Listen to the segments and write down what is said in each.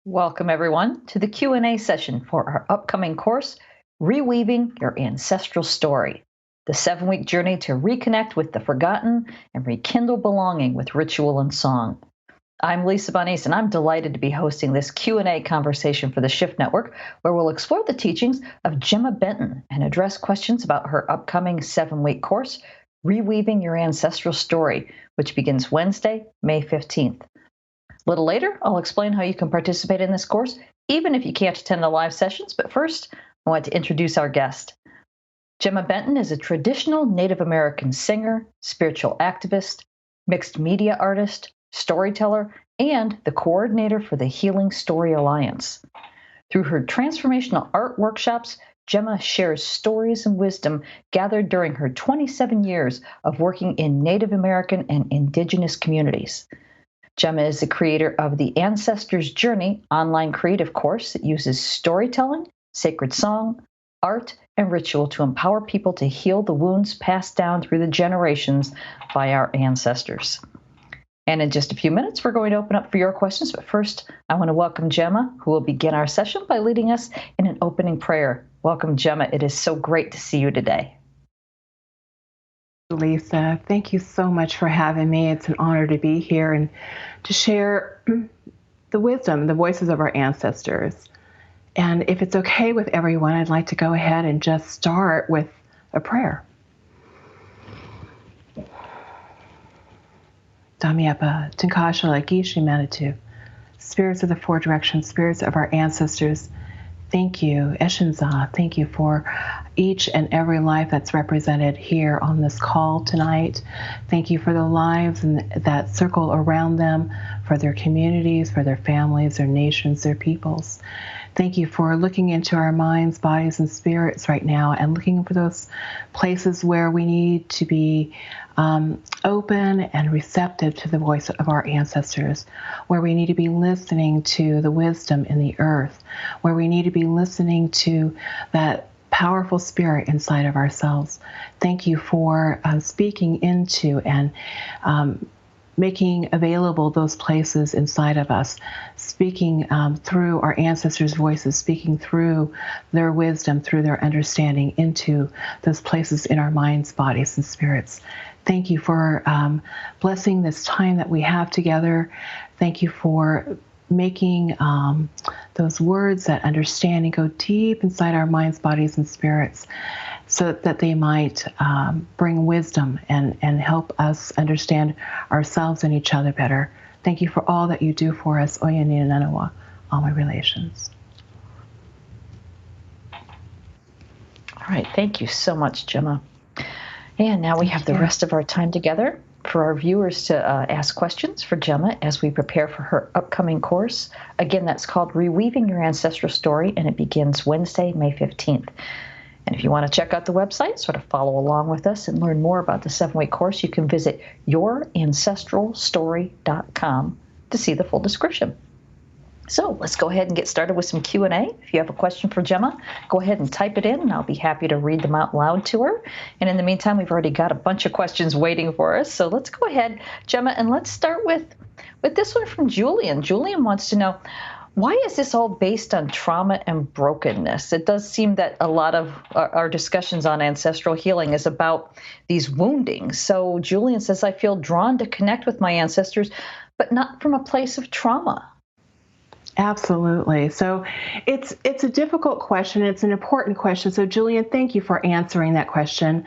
Welcome, everyone, to the Q&A session for our upcoming course, Reweaving Your Ancestral Story, the 7-week journey to reconnect with the forgotten and rekindle belonging with ritual and song. I'm Lisa Bonise, and I'm delighted to be hosting this Q&A conversation for the Shift Network, where we'll explore the teachings of Gemma Benton and address questions about her upcoming 7-week course, Reweaving Your Ancestral Story, which begins Wednesday, May 15th. A little later, I'll explain how you can participate in this course, even if you can't attend the live sessions. But first, I want to introduce our guest. Gemma Benton is a traditional Native American singer, spiritual activist, mixed media artist, storyteller, and the coordinator for the Healing Story Alliance. Through her transformational art workshops, Gemma shares stories and wisdom gathered during her 27 years of working in Native American and Indigenous communities. Gemma is the creator of the Ancestors Journey online creative course that uses storytelling, sacred song, art, and ritual to empower people to heal the wounds passed down through the generations by our ancestors. And in just a few minutes, we're going to open up for your questions. But first, I want to welcome Gemma, who will begin our session by leading us in an opening prayer. Welcome, Gemma. It is so great to see you today. Lisa, thank you so much for having me. It's an honor to be here and to share the wisdom, the voices of our ancestors. And if it's okay with everyone, I'd like to go ahead and just start with a prayer. Damiapa, Tinkashala, Gishi Manitou, spirits of the four directions, spirits of our ancestors, thank you, Eshinza, thank you for each and every life that's represented here on this call tonight. Thank you for the lives and that circle around them, for their communities, for their families, their nations, their peoples. Thank you for looking into our minds, bodies, and spirits right now and looking for those places where we need to be open and receptive to the voice of our ancestors, where we need to be listening to the wisdom in the earth, where we need to be listening to that powerful spirit inside of ourselves. Thank you for speaking into and making available those places inside of us, speaking through our ancestors' voices, speaking through their wisdom, through their understanding into those places in our minds, bodies, and spirits. Thank you for blessing this time that we have together. Thank you for making those words, that understanding, go deep inside our minds, bodies, and spirits, so that they might bring wisdom and help us understand ourselves and each other better. Thank you for all that you do for us, Oyanina Nanawa, all my relations. All right, thank you so much, Gemma. And now we have the rest of our time together for our viewers to ask questions for Gemma as we prepare for her upcoming course. Again, that's called Reweaving Your Ancestral Story, and it begins Wednesday, May 15th. And if you want to check out the website, sort of follow along with us and learn more about the 7-week course, you can visit yourancestralstory.com to see the full description. So let's go ahead and get started with some Q&A. If you have a question for Gemma, go ahead and type it in, and I'll be happy to read them out loud to her. And in the meantime, we've already got a bunch of questions waiting for us. So let's go ahead, Gemma, and let's start with this one from Julian. Julian wants to know, why is this all based on trauma and brokenness? It does seem that a lot of our discussions on ancestral healing is about these woundings. So Julian says, I feel drawn to connect with my ancestors, but not from a place of trauma. Absolutely. So it's a difficult question. It's an important question. So Julian, thank you for answering that question.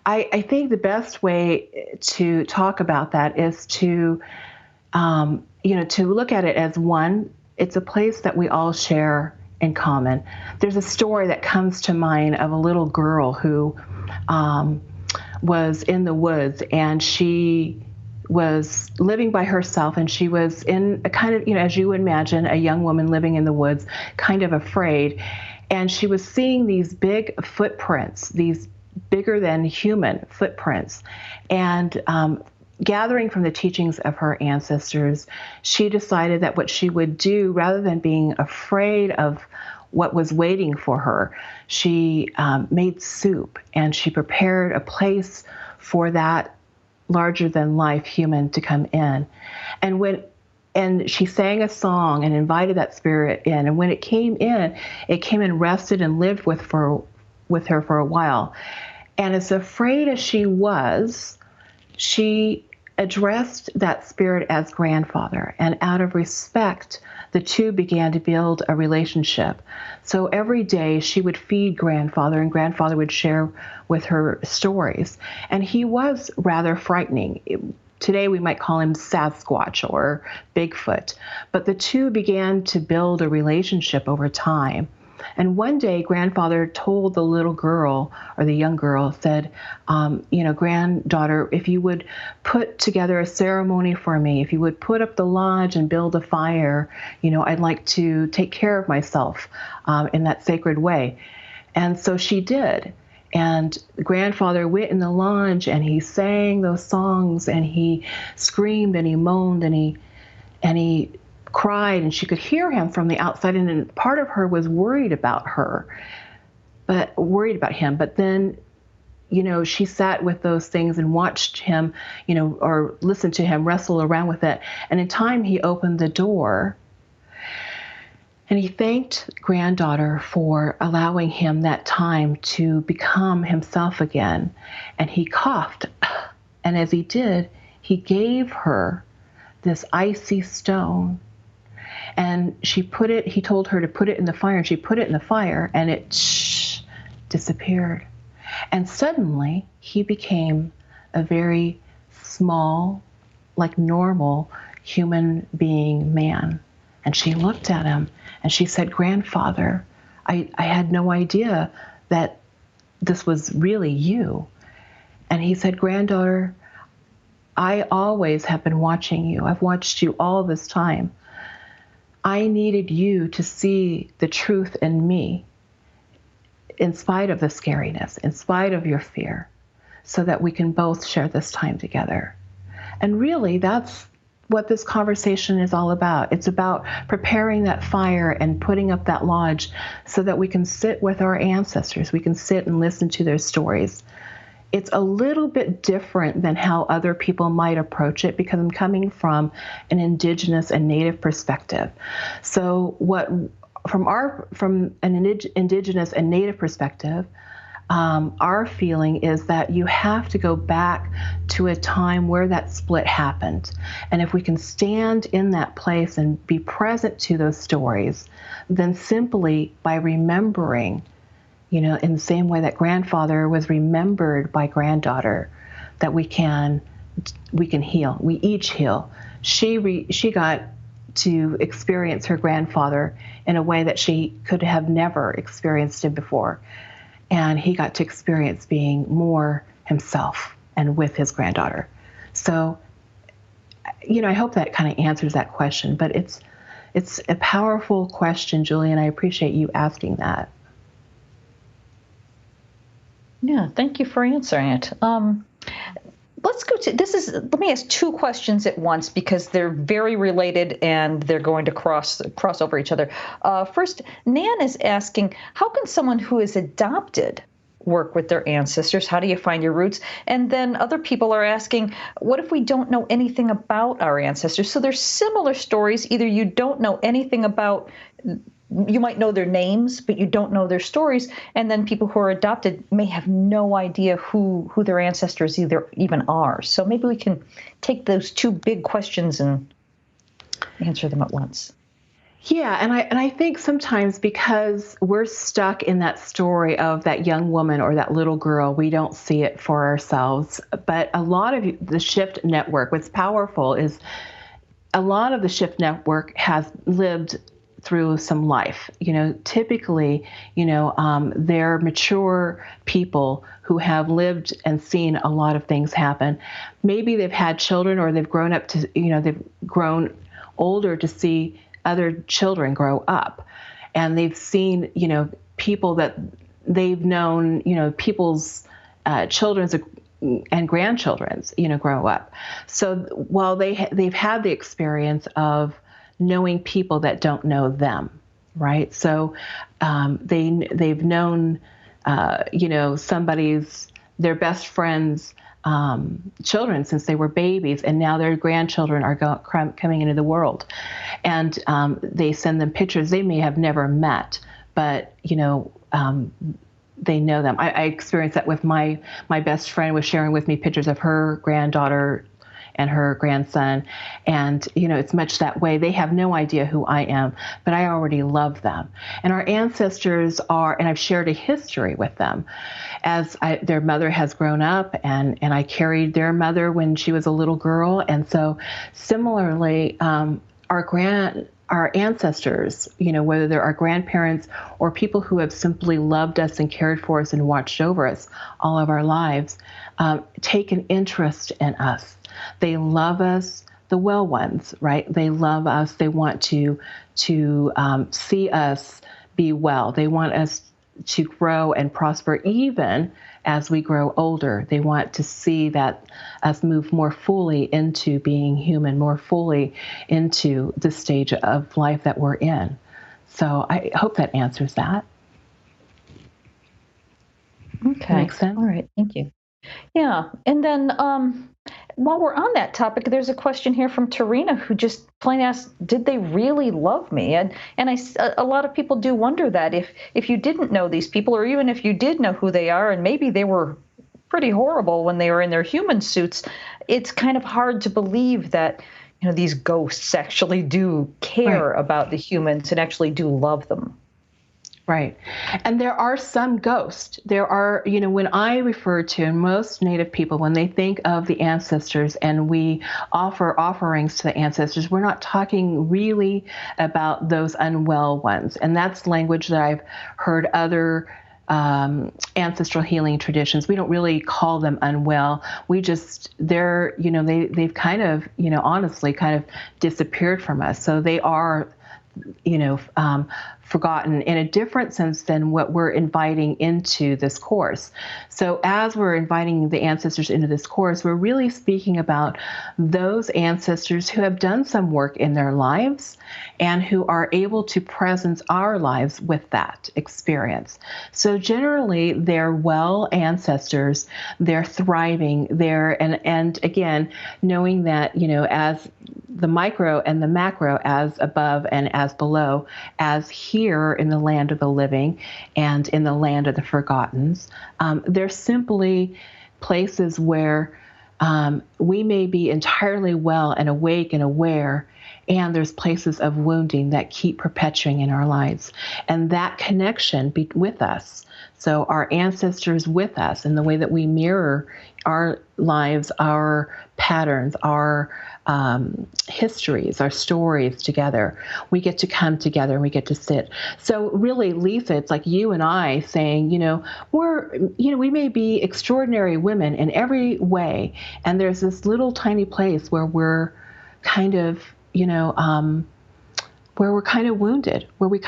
I think the best way to talk about that is to look at it as one. It's a place that we all share in common. There's a story that comes to mind of a little girl who was in the woods, and she was living by herself, and she was in a kind of, as you would imagine, a young woman living in the woods, kind of afraid. And she was seeing these big footprints, these bigger than human footprints. And gathering from the teachings of her ancestors, she decided that what she would do, rather than being afraid of what was waiting for her, she made soup, and she prepared a place for that larger than life human to come in. And when and she sang a song and invited that spirit in. And when it came in, rested and lived with her for a while. And as afraid as she was, she addressed that spirit as grandfather. And out of respect, the two began to build a relationship. So every day she would feed grandfather, and grandfather would share with her stories. And he was rather frightening. Today we might call him Sasquatch or Bigfoot. But the two began to build a relationship over time. And one day, grandfather told the little girl, or the young girl, said, granddaughter, if you would put together a ceremony for me, if you would put up the lodge and build a fire, I'd like to take care of myself in that sacred way. And so she did. And grandfather went in the lodge and he sang those songs and he screamed and he moaned and he cried, and she could hear him from the outside. And then part of her was worried about him. But then, she sat with those things and watched him, or listened to him wrestle around with it. And in time, he opened the door. And he thanked granddaughter for allowing him that time to become himself again. And he coughed. And as he did, he gave her this icy stone. And he told her to put it in the fire, and she put it in the fire, and it disappeared. And suddenly he became a very small, like normal human being man. And she looked at him and she said, grandfather, I had no idea that this was really you. And he said, granddaughter, I always have been watching you. I've watched you all this time. I needed you to see the truth in me, in spite of the scariness, in spite of your fear, so that we can both share this time together. And really, that's what this conversation is all about. It's about preparing that fire and putting up that lodge so that we can sit with our ancestors. We can sit and listen to their stories. It's a little bit different than how other people might approach it, because I'm coming from an indigenous and native perspective. So from an indigenous and native perspective, our feeling is that you have to go back to a time where that split happened. And if we can stand in that place and be present to those stories, then simply by remembering, in the same way that grandfather was remembered by granddaughter, that we can heal. We each heal. She got to experience her grandfather in a way that she could have never experienced him before. And he got to experience being more himself and with his granddaughter. So, I hope that kind of answers that question. But it's a powerful question, Julie, and I appreciate you asking that. Yeah, thank you for answering it. Let's go to let me ask two questions at once because they're very related and they're going to cross over each other. First, Nan is asking, how can someone who is adopted work with their ancestors? How do you find your roots? And then other people are asking, what if we don't know anything about our ancestors? So there's similar stories. Either you don't know anything about, you might know their names, but you don't know their stories. And then people who are adopted may have no idea who their ancestors even are. So maybe we can take those two big questions and answer them at once. Yeah, and I think sometimes because we're stuck in that story of that young woman or that little girl, we don't see it for ourselves. But a lot of the Shift Network, what's powerful is a lot of the Shift Network has lived through some life. Typically, they're mature people who have lived and seen a lot of things happen. Maybe they've had children or they've grown up to, they've grown older to see other children grow up. And they've seen, people that they've known, people's children's and grandchildren's, grow up. So while they've had the experience of knowing people that don't know them, right? So they've known, their best friend's children since they were babies, and now their grandchildren are coming into the world. And they send them pictures they may have never met, but, they know them. I experienced that with my best friend was sharing with me pictures of her granddaughter and her grandson. And, it's much that way. They have no idea who I am, but I already love them. And our ancestors and I've shared a history with them as their mother has grown up, and I carried their mother when she was a little girl. And so similarly, our ancestors, whether they're our grandparents or people who have simply loved us and cared for us and watched over us all of our lives, take an interest in us. They love us, the well ones, right? They love us. They want to see us be well. They want us to grow and prosper even as we grow older. They want to see that us move more fully into being human, more fully into the stage of life that we're in. So I hope that answers that. Okay. Makes sense? All right. Thank you. Yeah. And then while we're on that topic, there's a question here from Tarina who just plain asked, did they really love me? And a lot of people do wonder that if you didn't know these people, or even if you did know who they are, and maybe they were pretty horrible when they were in their human suits, it's kind of hard to believe that, these ghosts actually do care about the humans and actually do love them. Right. And there are some ghosts. There are, when I refer to most Native people, when they think of the ancestors and we offer offerings to the ancestors, we're not talking really about those unwell ones. And that's language that I've heard other ancestral healing traditions. We don't really call them unwell. They've kind of, honestly kind of disappeared from us. So they are forgotten in a different sense than what we're inviting into this course. So as we're inviting the ancestors into this course, we're really speaking about those ancestors who have done some work in their lives and who are able to presence our lives with that experience. So generally, they're well ancestors, they're thriving, and again, knowing that, as the micro and the macro, as above and as below, as here in the land of the living and in the land of the forgottens. They're simply places where we may be entirely well and awake and aware, and there's places of wounding that keep perpetuating in our lives. And that connection with us, so our ancestors with us, and the way that we mirror our lives, our patterns, our histories, our stories together, we get to come together and we get to sit. So really, Lisa, it's like you and I saying, we may be extraordinary women in every way, and there's this little tiny place where we're kind of, where we're kind of wounded, where we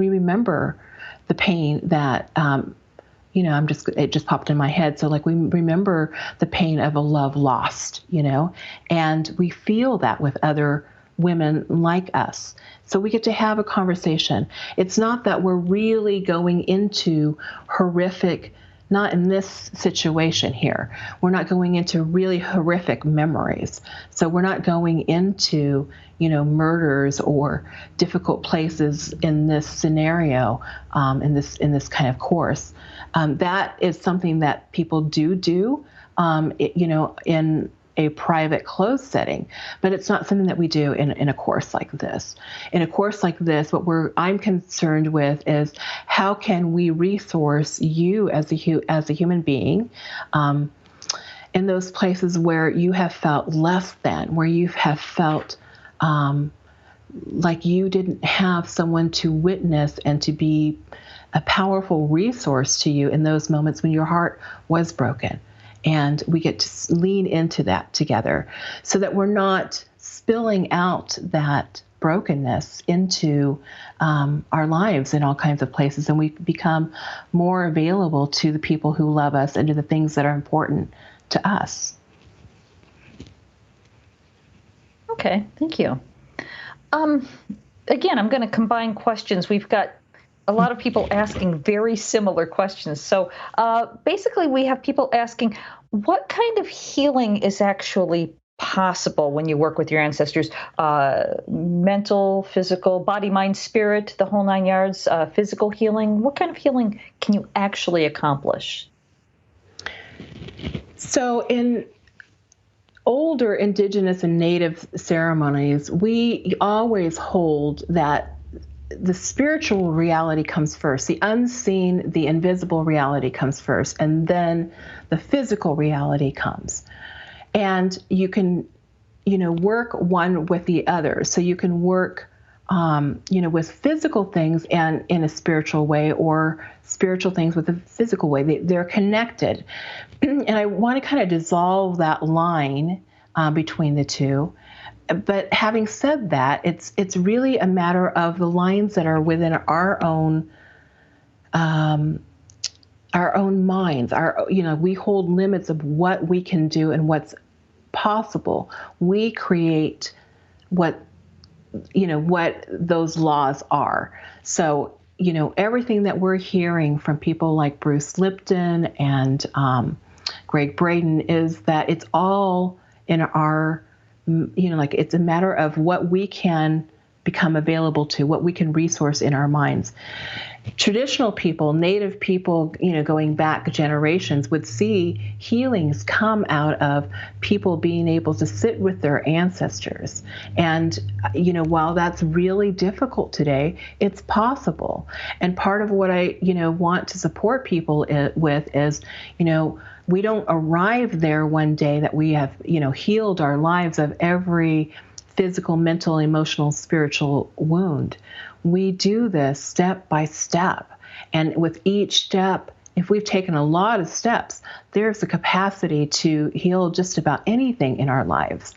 remember the pain that, it just popped in my head. So like we remember the pain of a love lost, and we feel that with other women like us. So we get to have a conversation. It's not that we're really going into horrific, not in this situation here. We're not going into really horrific memories. So we're not going into, murders or difficult places in this scenario, in this kind of course. That is something that people do, in a private closed setting, but it's not something that we do in a course like this. In a course like this, what I'm concerned with is how can we resource you as a human being in those places where you have felt less than, where you have felt like you didn't have someone to witness and to be a powerful resource to you in those moments when your heart was broken. And we get to lean into that together so that we're not spilling out that brokenness into our lives in all kinds of places. And we become more available to the people who love us and to the things that are important to us. Okay, thank you. Again, I'm going to combine questions. We've got a lot of people asking very similar questions. So basically, we have people asking, What kind of healing is actually possible when you work with your ancestors? Mental, physical, body, mind, spirit, the whole nine yards, physical healing? What kind of healing can you actually accomplish? So in older indigenous and native ceremonies, we always hold that the spiritual reality comes first. The unseen, the invisible reality comes first, and then the physical reality comes. And you can, work one with the other. So you can work, with physical things and in a spiritual way, or spiritual things with a physical way. They're connected. And I want to kind of dissolve that line between the two. But having said that, it's really a matter of the lines that are within our own minds. We hold limits of what we can do and what's possible. We create what those laws are. So everything that we're hearing from people like Bruce Lipton and Greg Braden is that it's all in our, it's a matter of what we can become available to, what we can resource in our minds. Traditional people, native people, going back generations, would see healings come out of people being able to sit with their ancestors. And, while that's really difficult today, it's possible. And part of what I, want to support people with is, we don't arrive there one day that we have, healed our lives of every physical, mental, emotional, spiritual wound. We do this step by step. And with each step, if we've taken a lot of steps, there's the capacity to heal just about anything in our lives.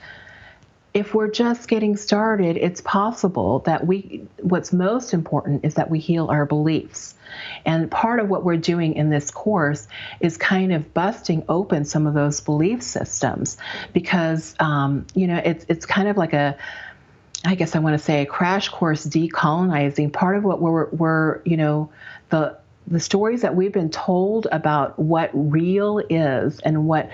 If we're just getting started, it's possible that what's most important is that we heal our beliefs. And part of what we're doing in this course is kind of busting open some of those belief systems, because, it's kind of like a crash course decolonizing. Part of what we're the stories that we've been told about what real is and what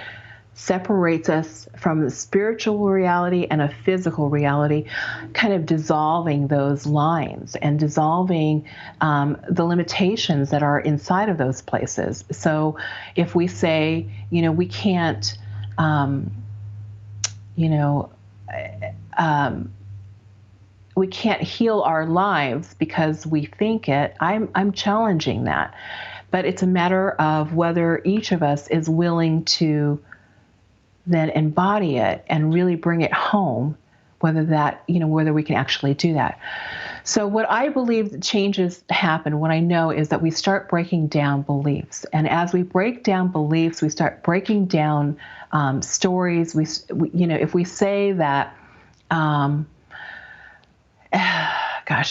separates us from the spiritual reality and a physical reality, kind of dissolving those lines and dissolving the limitations that are inside of those places. So if we say, we can't, we can't heal our lives because we think it, I'm challenging that. But it's a matter of whether each of us is willing to then embody it and really bring it home, whether we can actually do that. So what I believe that changes happen, what I know is that we start breaking down beliefs. And as we break down beliefs, we start breaking down stories. If we say that,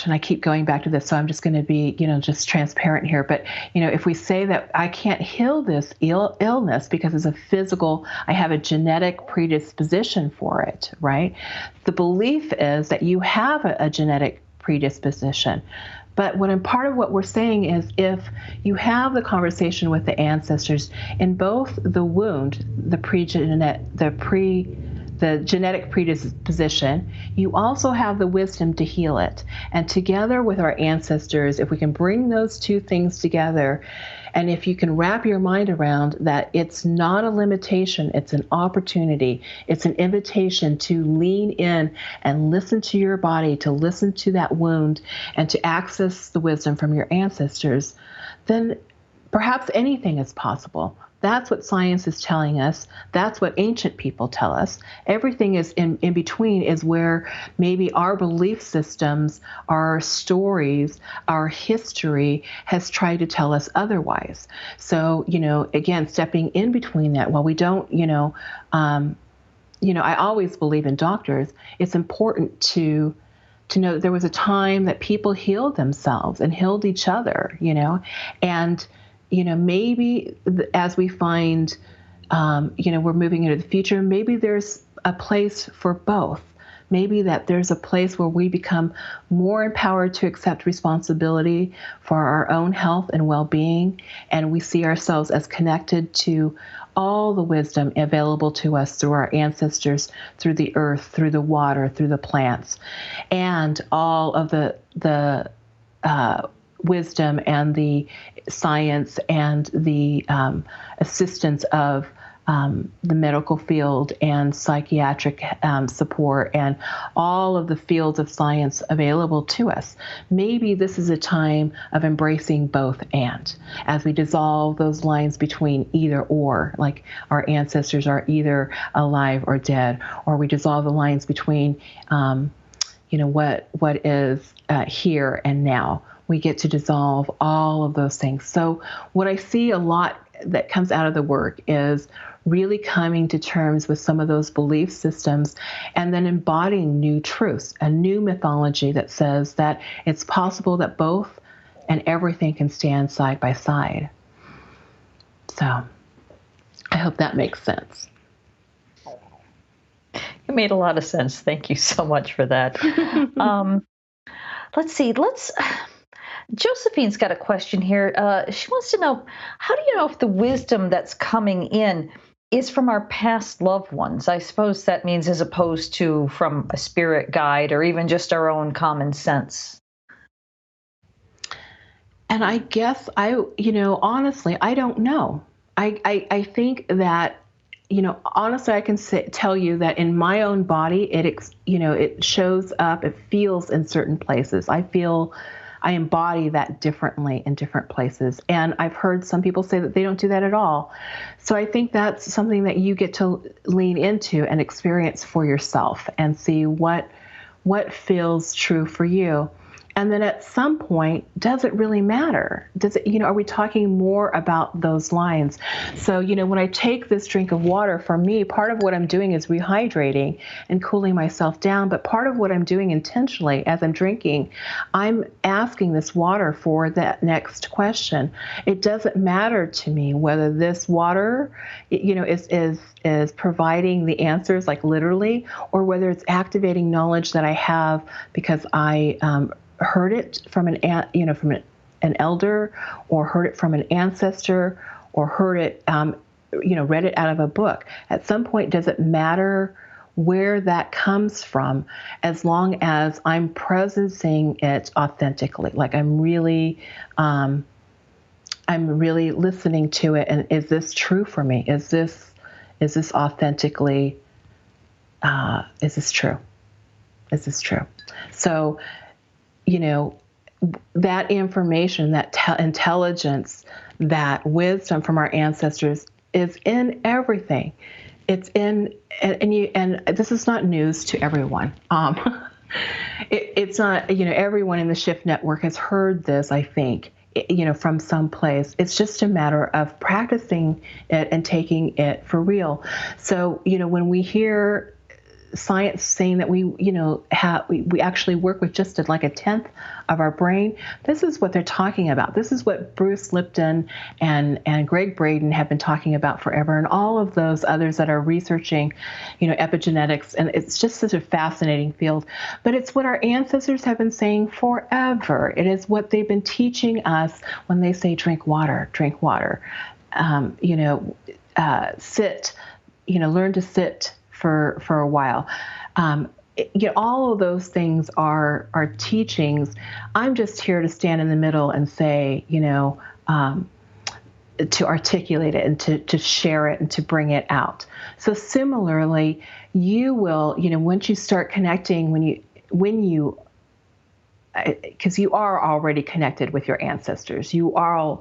and I keep going back to this, so I'm just going to be, just transparent here. But, if we say that I can't heal this illness because it's I have a genetic predisposition for it, right? The belief is that you have a genetic predisposition. But part of what we're saying is, if you have the conversation with the ancestors in both the wound, the genetic predisposition, you also have the wisdom to heal it. And together with our ancestors, if we can bring those two things together, and if you can wrap your mind around that it's not a limitation, it's an opportunity, it's an invitation to lean in and listen to your body, to listen to that wound, and to access the wisdom from your ancestors, then perhaps anything is possible. That's what science is telling us. That's what ancient people tell us. Everything is in between is where maybe our belief systems, our stories, our history has tried to tell us otherwise. So, again, stepping in between that, while we don't, I always believe in doctors, it's important to know that there was a time that people healed themselves and healed each other, and maybe as we find, we're moving into the future, maybe there's a place for both, maybe that there's a place where we become more empowered to accept responsibility for our own health and well-being, and we see ourselves as connected to all the wisdom available to us through our ancestors, through the earth, through the water, through the plants, and all of the wisdom and the science and the assistance of the medical field and psychiatric support and all of the fields of science available to us. Maybe this is a time of embracing both and, as we dissolve those lines between either or, like our ancestors are either alive or dead, or we dissolve the lines between, what is here and now. We get to dissolve all of those things. So what I see a lot that comes out of the work is really coming to terms with some of those belief systems and then embodying new truths, a new mythology that says that it's possible that both and everything can stand side by side. So I hope that makes sense. It made a lot of sense. Thank you so much for that. Let's see. Josephine's got a question here. She wants to know, how do you know if the wisdom that's coming in is from our past loved ones? I suppose that means as opposed to from a spirit guide or even just our own common sense. And I guess honestly, I don't know. I think that, honestly, I can tell you that in my own body, it shows up, it feels in certain places. I embody that differently in different places. And I've heard some people say that they don't do that at all. So I think that's something that you get to lean into and experience for yourself and see what feels true for you. And then at some point, does it really matter? Are we talking more about those lines? So, when I take this drink of water, for me, part of what I'm doing is rehydrating and cooling myself down. But part of what I'm doing intentionally as I'm drinking, I'm asking this water for that next question. It doesn't matter to me whether this water, is providing the answers, like literally, or whether it's activating knowledge that I have because I heard it from an elder, or heard it from an ancestor, or heard it, read it out of a book. At some point, does it matter where that comes from, as long as I'm presencing it authentically? Like I'm really listening to it, and is this true for me? Is this authentically? Is this true? Is this true? So, that information, that intelligence, that wisdom from our ancestors is in everything. It's in, and this is not news to everyone. It's not, everyone in the Shift Network has heard this, I think, from some place. It's just a matter of practicing it and taking it for real. So, when we hear science saying that we actually work with just like a tenth of our brain, this is what they're talking about. This is what Bruce Lipton and Greg Braden have been talking about forever, and all of those others that are researching, epigenetics. And it's just such a fascinating field. But it's what our ancestors have been saying forever. It is what they've been teaching us when they say drink water, sit, learn to sit for a while. All of those things are teachings. I'm just here to stand in the middle and say, to articulate it and to share it and to bring it out. So similarly, you will, once you start connecting, because you are already connected with your ancestors, you are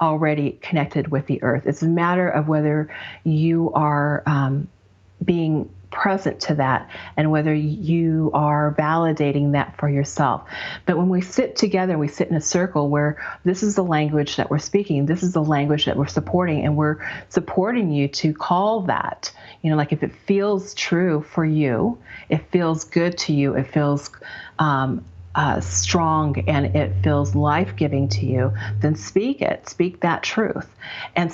already connected with the earth. It's a matter of whether you are being present to that and whether you are validating that for yourself. But when we sit together, we sit in a circle where this is the language that we're speaking, this is the language that we're supporting, and we're supporting you to call that, like if it feels true for you, it feels good to you, it feels strong, and it feels life-giving to you, then speak that truth. And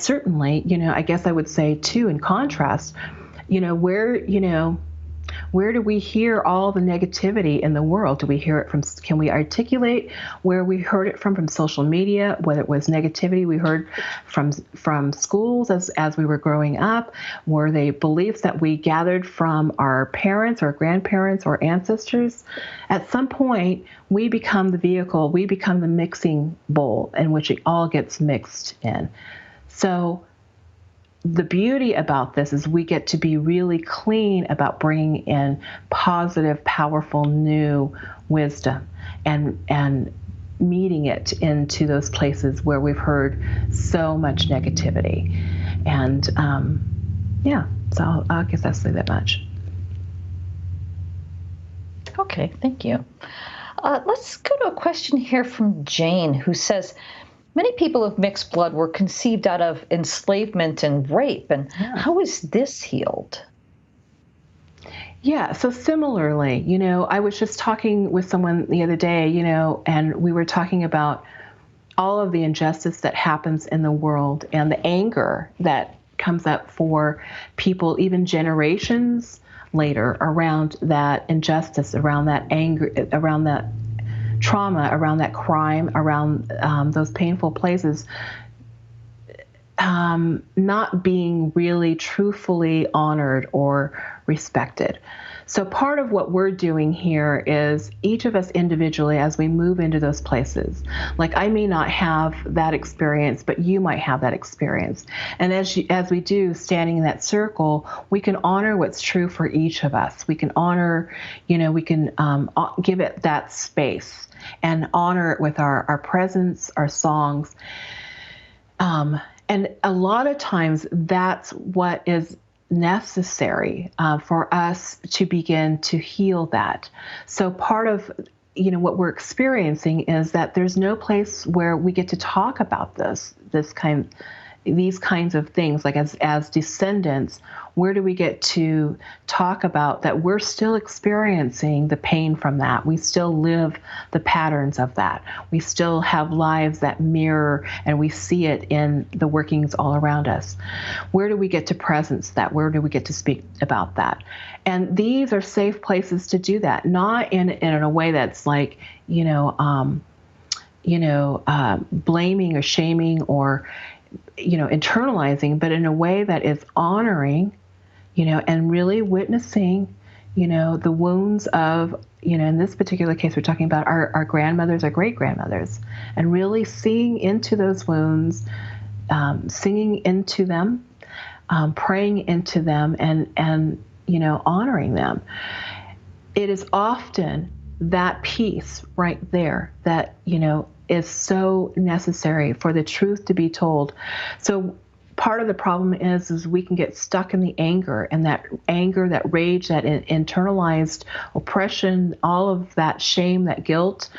when Where do we hear all the negativity in the world? Do we hear it from, can we articulate where we heard it from social media, whether it was negativity we heard from schools as we were growing up? Were they beliefs that we gathered from our parents or grandparents or ancestors? At some point, we become the vehicle, we become the mixing bowl in which it all gets mixed in. So the beauty about this is we get to be really clean about bringing in positive, powerful, new wisdom and meeting it into those places where we've heard so much negativity. And so I guess I'll say that much. Okay, thank you. Let's go to a question here from Jane, who says, many people of mixed blood were conceived out of enslavement and rape. And how is this healed? Yeah, so similarly, I was just talking with someone the other day, and we were talking about all of the injustice that happens in the world and the anger that comes up for people, even generations later, around that injustice, around that anger, around that trauma, around that crime, around those painful places, not being really truthfully honored or respected. So part of what we're doing here is each of us individually, as we move into those places, like I may not have that experience, but you might have that experience. And as we do, standing in that circle, we can honor what's true for each of us. We can honor, we can give it that space and honor it with our presence, our songs. And a lot of times that's what is necessary for us to begin to heal that. So part of what we're experiencing is that there's no place where we get to talk about these kinds of things, like as descendants. Where do we get to talk about that we're still experiencing the pain from that? We still live the patterns of that. We still have lives that mirror, and we see it in the workings all around us. Where do we get to presence that? Where do we get to speak about that? And these are safe places to do that, not in a way that's like, blaming or shaming or internalizing, but in a way that is honoring, and really witnessing, the wounds of, in this particular case, we're talking about our grandmothers, our great-grandmothers, and really seeing into those wounds, singing into them, praying into them, and honoring them. It is often that piece right there that, is so necessary for the truth to be told. So part of the problem is we can get stuck in the anger, and that anger, that rage, that internalized oppression, all of that shame, that guilt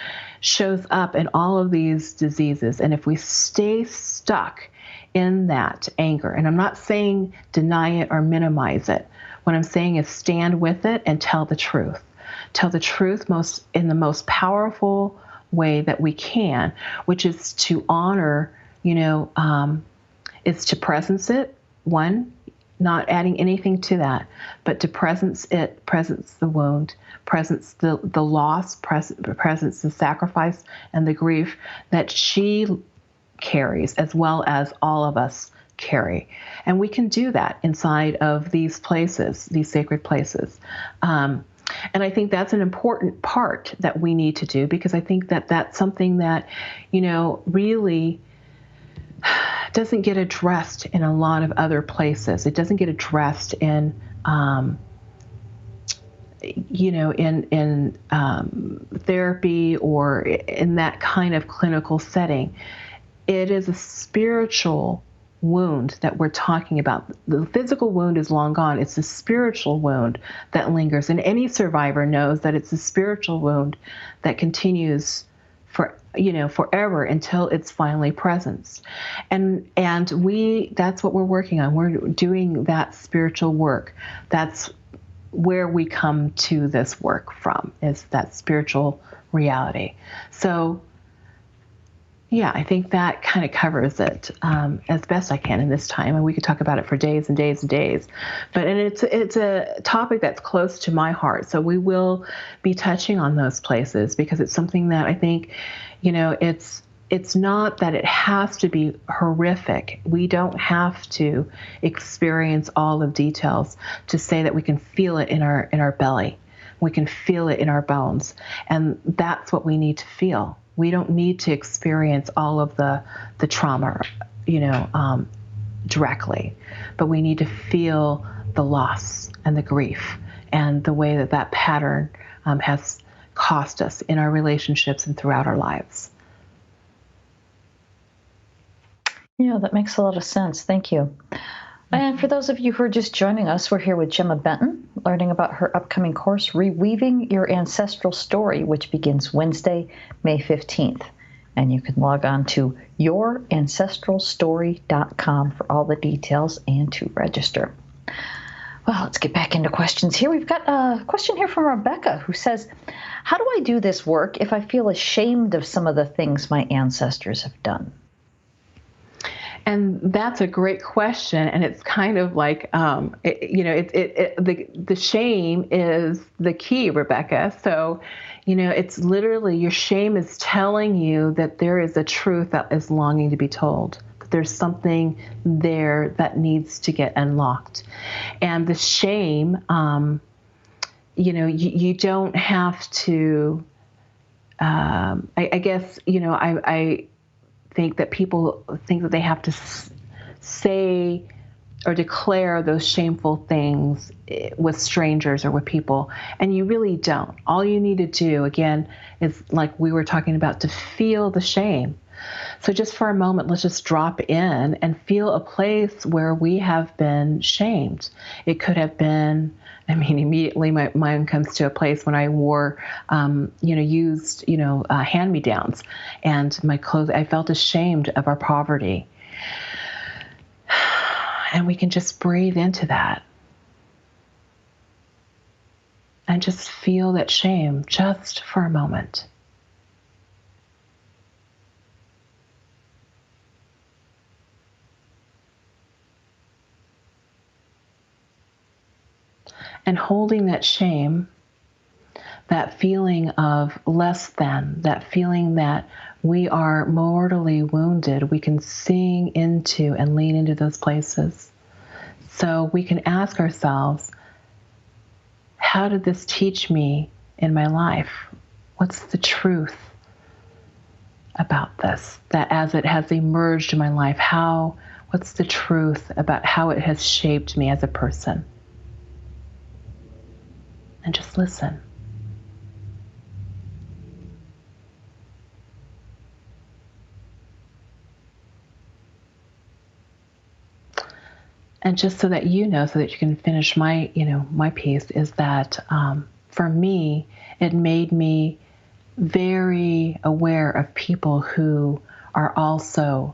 shows up in all of these diseases. And if we stay stuck in that anger, and I'm not saying deny it or minimize it, what I'm saying is stand with it and tell the truth. Tell the truth in the most powerful way that we can, which is to honor, is to presence it, one, not adding anything to that, but to presence it, presence the wound, presence the loss, presence the sacrifice and the grief that she carries, as well as all of us carry. And we can do that inside of these places, these sacred places. And I think that's an important part that we need to do, because I think that that's something that, really doesn't get addressed in a lot of other places. It doesn't get addressed in, in therapy or in that kind of clinical setting. It is a spiritual wound that we're talking about. The physical wound is long gone. It's the spiritual wound that lingers. And any survivor knows that it's a spiritual wound that continues forever until it's finally presence. And that's what we're working on. We're doing that spiritual work. That's where we come to this work from, is that spiritual reality. So Yeah, I think that kind of covers it as best I can in this time, and we could talk about it for days and days and days. And it's a topic that's close to my heart, so we will be touching on those places because it's something that I think, it's not that it has to be horrific. We don't have to experience all of details to say that we can feel it in our belly. We can feel it in our bones, and that's what we need to feel. We don't need to experience all of the trauma, directly, but we need to feel the loss and the grief and the way that pattern has cost us in our relationships and throughout our lives. Yeah, that makes a lot of sense. Thank you. And for those of you who are just joining us, we're here with Gemma Benton, learning about her upcoming course, Reweaving Your Ancestral Story, which begins Wednesday, May 15th. And you can log on to yourancestralstory.com for all the details and to register. Well, let's get back into questions here. We've got a question here from Rebecca who says, how do I do this work if I feel ashamed of some of the things my ancestors have done? And that's a great question, and it's kind of like, the shame is the key, Rebecca. So, it's literally your shame is telling you that there is a truth that is longing to be told. That there's something there that needs to get unlocked, and the shame, you don't have to. I guess I think that people think that they have to say or declare those shameful things with strangers or with people, and you really don't. All you need to do, again, is like we were talking about, to feel the shame. So just for a moment, let's just drop in and feel a place where we have been shamed. It could have been, immediately my mind comes to a place when I wore, used, hand-me-downs and my clothes. I felt ashamed of our poverty. And we can just breathe into that and just feel that shame just for a moment. And holding that shame, that feeling of less than, that feeling that we are mortally wounded, we can sing into and lean into those places. So we can ask ourselves, how did this teach me in my life? What's the truth about this? That as it has emerged in my life, what's the truth about how it has shaped me as a person? And just listen. And just so that so that you can finish my piece, is that for me, it made me very aware of people who are also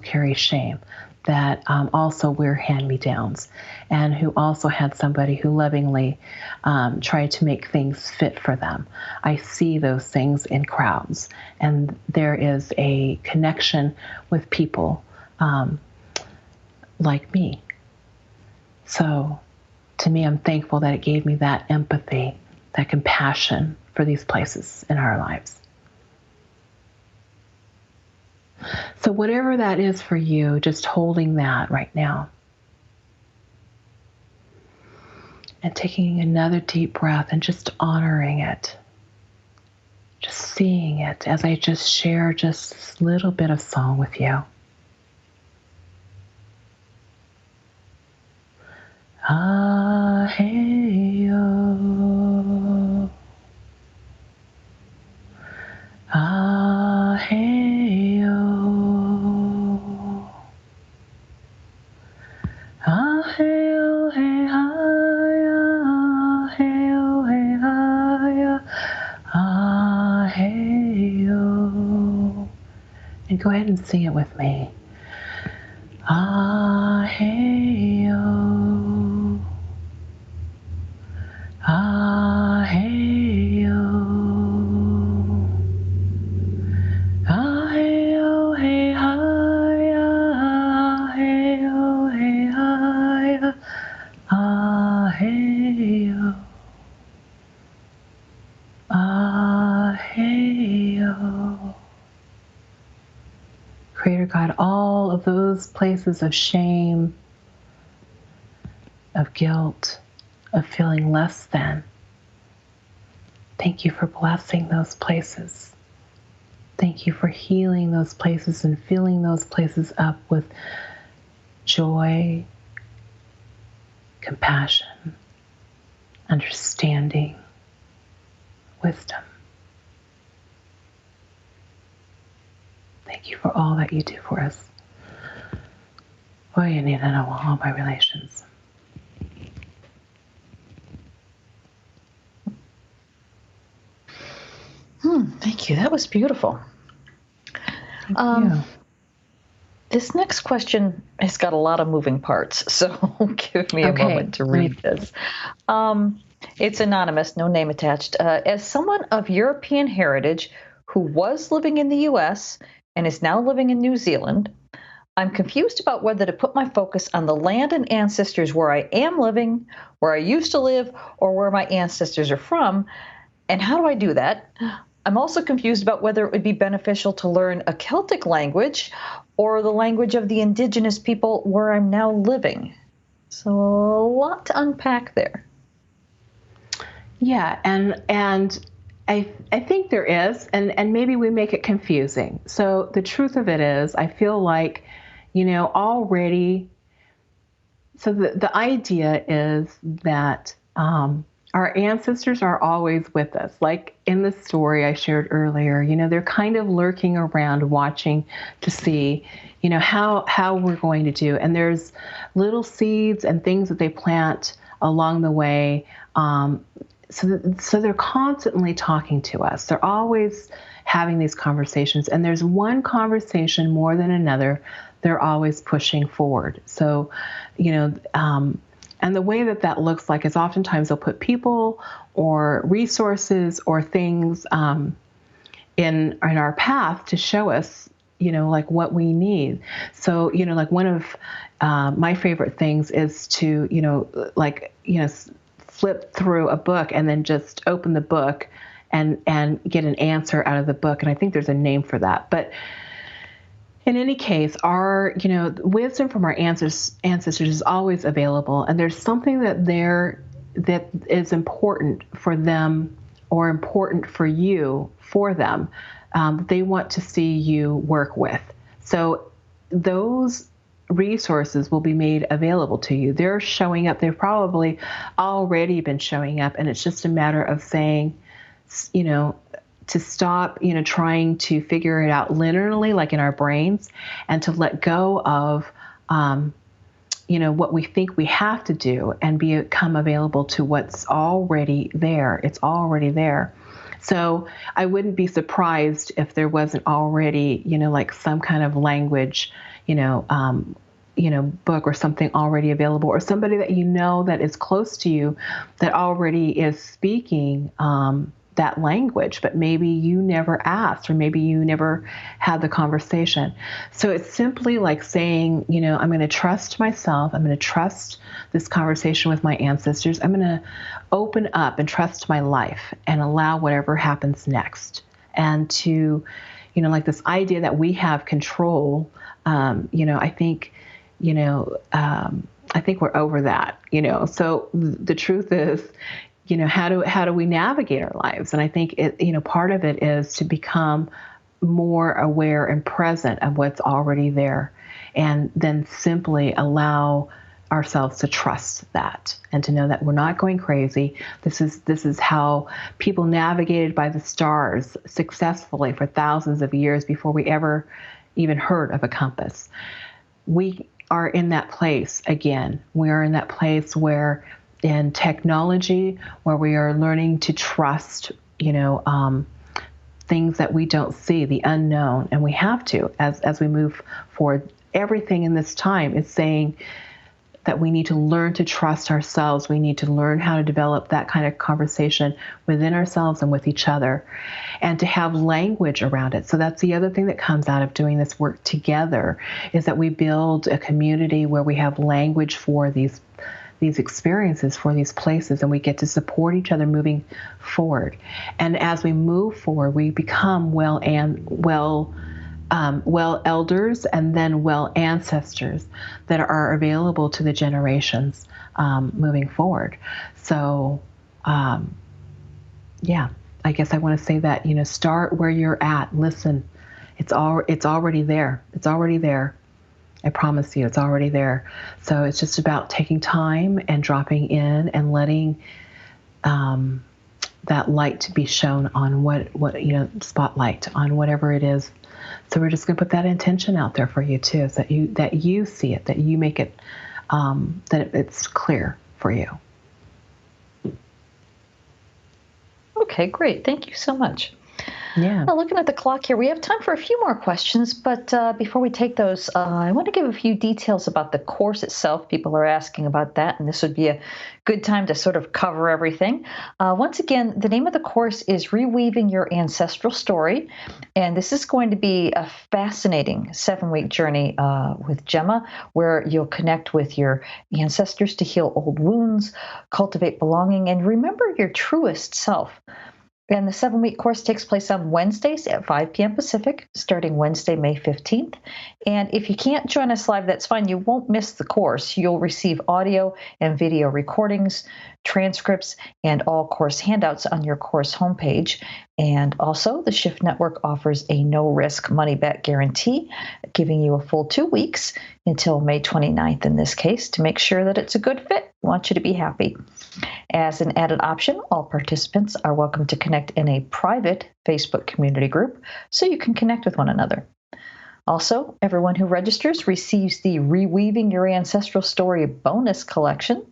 carry shame, that also wear hand-me-downs, and who also had somebody who lovingly tried to make things fit for them. I see those things in crowds, and there is a connection with people like me. So to me, I'm thankful that it gave me that empathy, that compassion for these places in our lives. So whatever that is for you, just holding that right now. And taking another deep breath and just honoring it. Just seeing it as I just share just this little bit of song with you. Ah, hey, oh. Ah, hey, oh. Ah, hey, oh, hey, hi, ah, hey, oh, hey, hi, ah, hey, oh. And go ahead and sing it with me. Ah, hey, oh. Ah, hey, oh. Ah, hey, Creator God, all of those places of shame, of guilt, of feeling less than. Thank you for blessing those places. Thank you for healing those places and filling those places up with joy, compassion, understanding, wisdom. Thank you for all that you do for us. You need to know all my relations. Thank you. That was beautiful. Thank you. This next question has got a lot of moving parts, so give me a moment to read this. It's anonymous, no name attached. As someone of European heritage who was living in the U.S. and is now living in New Zealand, I'm confused about whether to put my focus on the land and ancestors where I am living, where I used to live, or where my ancestors are from. And how do I do that? I'm also confused about whether it would be beneficial to learn a Celtic language or the language of the indigenous people where I'm now living. So a lot to unpack there. Yeah, and I think there is, and maybe we make it confusing. So the truth of it is, I feel like, already, so the idea is that our ancestors are always with us. Like in the story I shared earlier, they're kind of lurking around watching to see, how we're going to do. And there's little seeds and things that they plant along the way. So they're constantly talking to us. They're always having these conversations. And there's one conversation more than another they're always pushing forward. So, and the way that looks like is oftentimes they'll put people or resources or things in our path to show us, like what we need. So, like one of my favorite things is to, flip through a book and then just open the book and get an answer out of the book. And I think there's a name for that. But in any case, our, wisdom from our ancestors is always available, and there's something that is important for them or important for you for them. They want to see you work with. So those resources will be made available to you. They're showing up. They've probably already been showing up, and it's just a matter of saying, to stop, trying to figure it out linearly, like in our brains, and to let go of, what we think we have to do and become available to what's already there. It's already there. So I wouldn't be surprised if there wasn't already, like some kind of language, book or something already available, or somebody that that is close to you that already is speaking that language, but maybe you never asked, or maybe you never had the conversation. So it's simply like saying, I'm going to trust myself. I'm going to trust this conversation with my ancestors. I'm going to open up and trust my life and allow whatever happens next. And to, like this idea that we have control, I think, I think we're over that, So the truth is, how do we navigate our lives? And I think part of it is to become more aware and present of what's already there, and then simply allow ourselves to trust that and to know that we're not going crazy. This is how people navigated by the stars successfully for thousands of years before we ever even heard of a compass. We are in that place again. We are in that place where in technology, where we are learning to trust, things that we don't see, the unknown, and we have to as we move forward. Everything in this time is saying that we need to learn to trust ourselves. We need to learn how to develop that kind of conversation within ourselves and with each other, and to have language around it. So that's the other thing that comes out of doing this work together, is that we build a community where we have language for these experiences, for these places, and we get to support each other moving forward. And as we move forward, we become well well elders and then well ancestors that are available to the generations moving forward. So, yeah, I guess I want to say that, start where you're at. Listen, it's already there. It's already there. I promise you, it's already there. So it's just about taking time and dropping in and letting that light to be shown on what spotlight on whatever it is. So we're just going to put that intention out there for you too, so that you see it, that you make it, that it's clear for you. Okay, great. Thank you so much. Yeah. Now, looking at the clock here, we have time for a few more questions, but before we take those, I want to give a few details about the course itself. People are asking about that, and this would be a good time to sort of cover everything. Once again, the name of the course is Reweaving Your Ancestral Story, and this is going to be a fascinating 7-week journey with Gemma, where you'll connect with your ancestors to heal old wounds, cultivate belonging, and remember your truest self. And the 7-week course takes place on Wednesdays at 5 p.m. Pacific, starting Wednesday, May 15th. And if you can't join us live, that's fine. You won't miss the course. You'll receive audio and video recordings, transcripts, and all course handouts on your course homepage. And also, the Shift Network offers a no-risk money-back guarantee, giving you a full 2 weeks until May 29th in this case to make sure that it's a good fit. We want you to be happy. As an added option, all participants are welcome to connect in a private Facebook community group so you can connect with one another. Also, everyone who registers receives the Reweaving Your Ancestral Story bonus collection.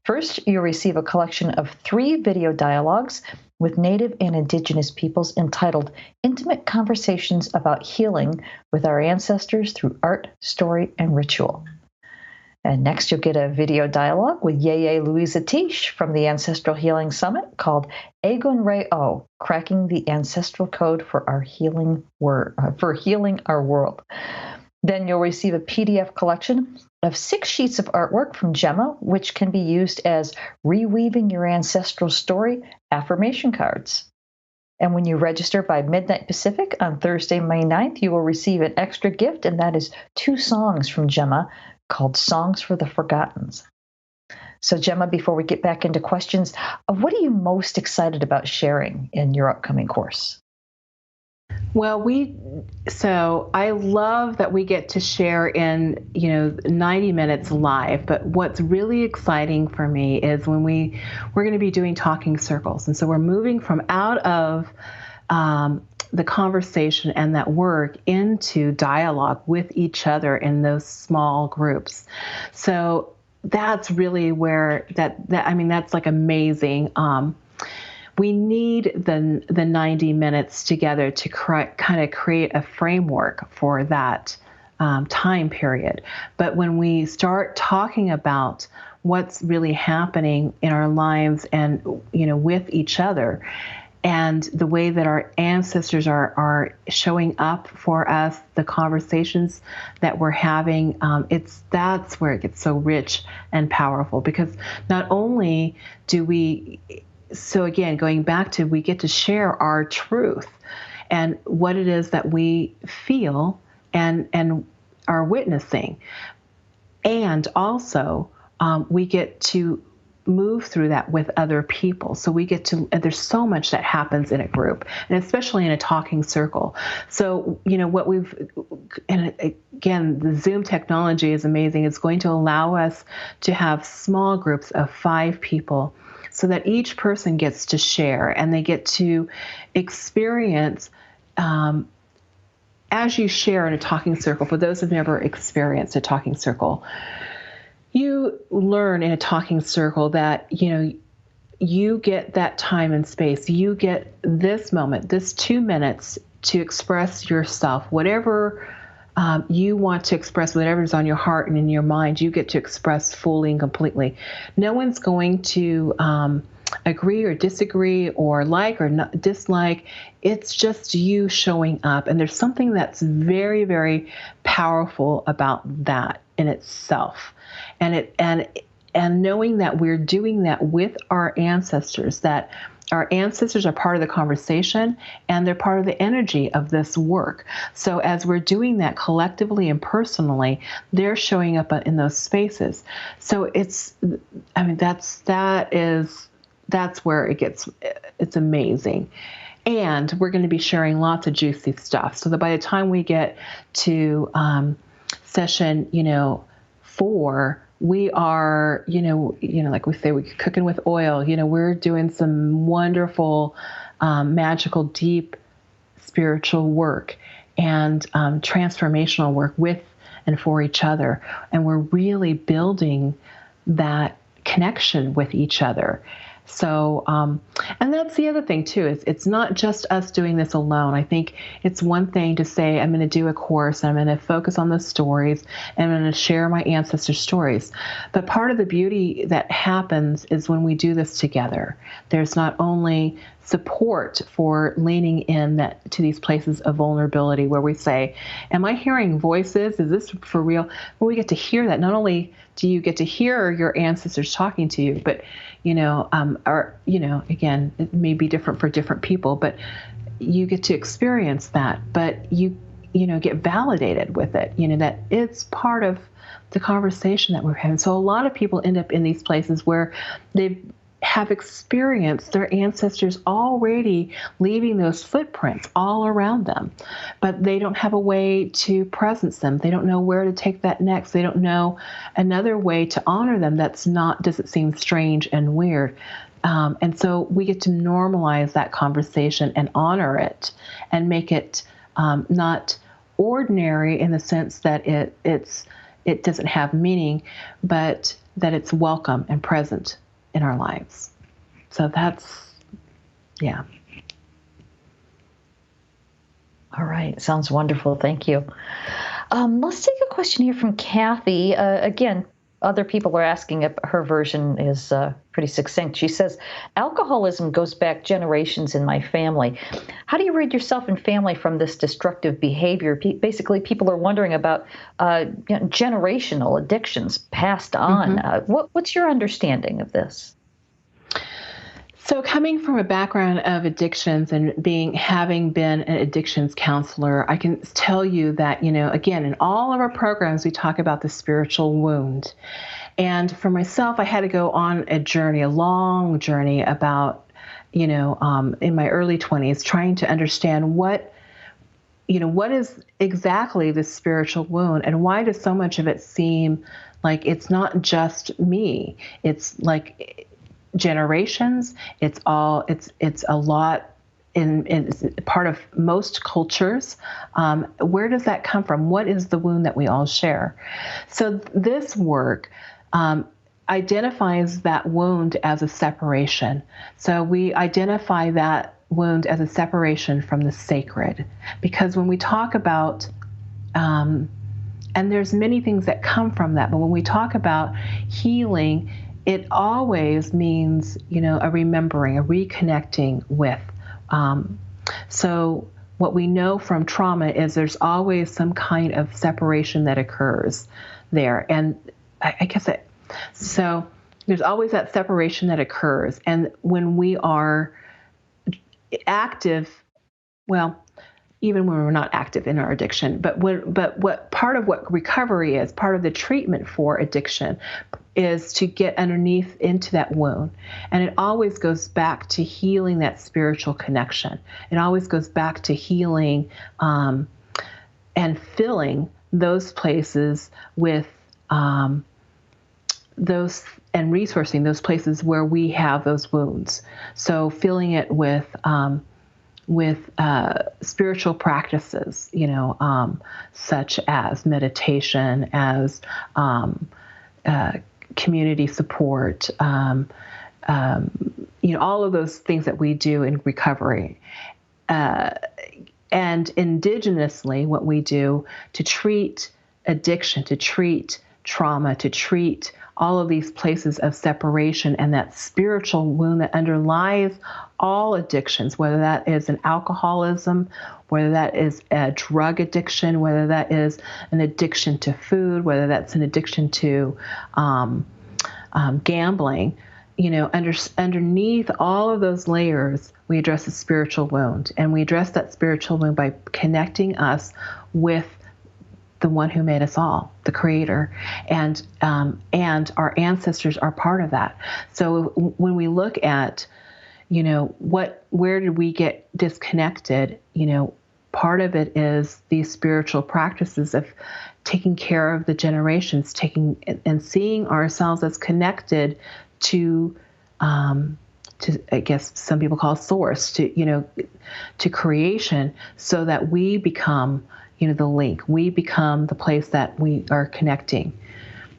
First, you'll receive a collection of 3 video dialogues with Native and Indigenous peoples entitled Intimate Conversations About Healing with Our Ancestors Through Art, Story, and Ritual. And next, you'll get a video dialogue with Yeye Louisa Tish from the Ancestral Healing Summit called Egun Re-O, Cracking the Ancestral Code for Our Healing Our World. Then you'll receive a PDF collection of 6 sheets of artwork from Gemma, which can be used as Reweaving Your Ancestral Story affirmation cards. And when you register by midnight Pacific on Thursday, May 9th, you will receive an extra gift, and that is 2 songs from Gemma called Songs for the Forgotten. So, Gemma, before we get back into questions, what are you most excited about sharing in your upcoming course? Well, I love that we get to share in, 90 minutes live, but what's really exciting for me is when we're going to be doing talking circles. And so we're moving from out of the conversation and that work into dialogue with each other in those small groups. So that's really where that's like amazing. We need the 90 minutes together to kind of create a framework for that time period. But when we start talking about what's really happening in our lives and, with each other, and the way that our ancestors are showing up for us, the conversations that we're having, that's where it gets so rich and powerful. Because not only do we, so again, going back to, we get to share our truth and what it is that we feel and are witnessing, and also we get to move through that with other people. So we get to, and there's so much that happens in a group, and especially in a talking circle. So, and again, the Zoom technology is amazing. It's going to allow us to have small groups of 5 people so that each person gets to share and they get to experience, as you share in a talking circle. For those who've never experienced a talking circle, you learn in a talking circle that, you get that time and space. You get this moment, this 2 minutes to express yourself, whatever you want to express, whatever's on your heart and in your mind, you get to express fully and completely. No one's going to agree or disagree or like or not dislike. It's just you showing up. And there's something that's very, very powerful about that in itself. And knowing that we're doing that with our ancestors, that our ancestors are part of the conversation, and they're part of the energy of this work. So as we're doing that collectively and personally, they're showing up in those spaces. So that's where it's amazing. And we're going to be sharing lots of juicy stuff, so that by the time we get to session, 4, we are, like we say, we're cooking with oil. We're doing some wonderful, magical, deep spiritual work and transformational work with and for each other. And we're really building that connection with each other. So, and that's the other thing too, is it's not just us doing this alone. I think it's one thing to say, I'm going to do a course, and I'm going to focus on the stories, and I'm going to share my ancestor stories. But part of the beauty that happens is when we do this together. There's not only support for leaning in to these places of vulnerability where we say, am I hearing voices? Is this for real? Well, we get to hear that. Not only do you get to hear your ancestors talking to you, but again, it may be different for different people, but you get to experience that, but you get validated with it, that it's part of the conversation that we're having. So a lot of people end up in these places where they have experienced their ancestors already leaving those footprints all around them, but they don't have a way to presence them. They don't know where to take that next. They don't know another way to honor them doesn't seem strange and weird. And so we get to normalize that conversation and honor it and make it not ordinary in the sense that it doesn't have meaning, but that it's welcome and present in our lives. So yeah. All right. Sounds wonderful. Thank you. Let's take a question here from Kathy. Again, other people are asking if her version is pretty succinct. She says, alcoholism goes back generations in my family. How do you rid yourself and family from this destructive behavior? Basically, people are wondering about generational addictions passed on. Mm-hmm. What's your understanding of this? So coming from a background of addictions and having been an addictions counselor, I can tell you that, again, in all of our programs, we talk about the spiritual wound. And for myself, I had to go on a long journey about, in my early 20s, trying to understand what is exactly the spiritual wound, and why does so much of it seem like it's not just me? It's like generations. It's a lot in part of most cultures. Where does that come from? What is the wound that we all share? So this work identifies that wound as a separation. So we identify that wound as a separation from the sacred, because when we talk about and there's many things that come from that, but when we talk about healing, it always means, a remembering, a reconnecting with. So what we know from trauma is there's always some kind of separation that occurs there. And so there's always that separation that occurs. And when we are active, well, even when we're not active in our addiction, but what part of what recovery is, part of the treatment for addiction, is to get underneath into that wound. And it always goes back to healing that spiritual connection. It always goes back to healing and filling those places with those, and resourcing those places where we have those wounds. So filling it with spiritual practices, such as meditation, as community support, all of those things that we do in recovery. And indigenously, what we do to treat addiction, to treat trauma, to treat all of these places of separation and that spiritual wound that underlies all addictions, whether that is an alcoholism, whether that is a drug addiction, whether that is an addiction to food, whether that's an addiction to gambling. underneath all of those layers, we address the spiritual wound, and we address that spiritual wound by connecting us with the one who made us all, the Creator, and our ancestors are part of that. So when we look at, where did we get disconnected? Part of it is these spiritual practices of taking care of the generations, and seeing ourselves as connected to I guess some people call source, to creation, so that we become, the link. We become the place that we are connecting,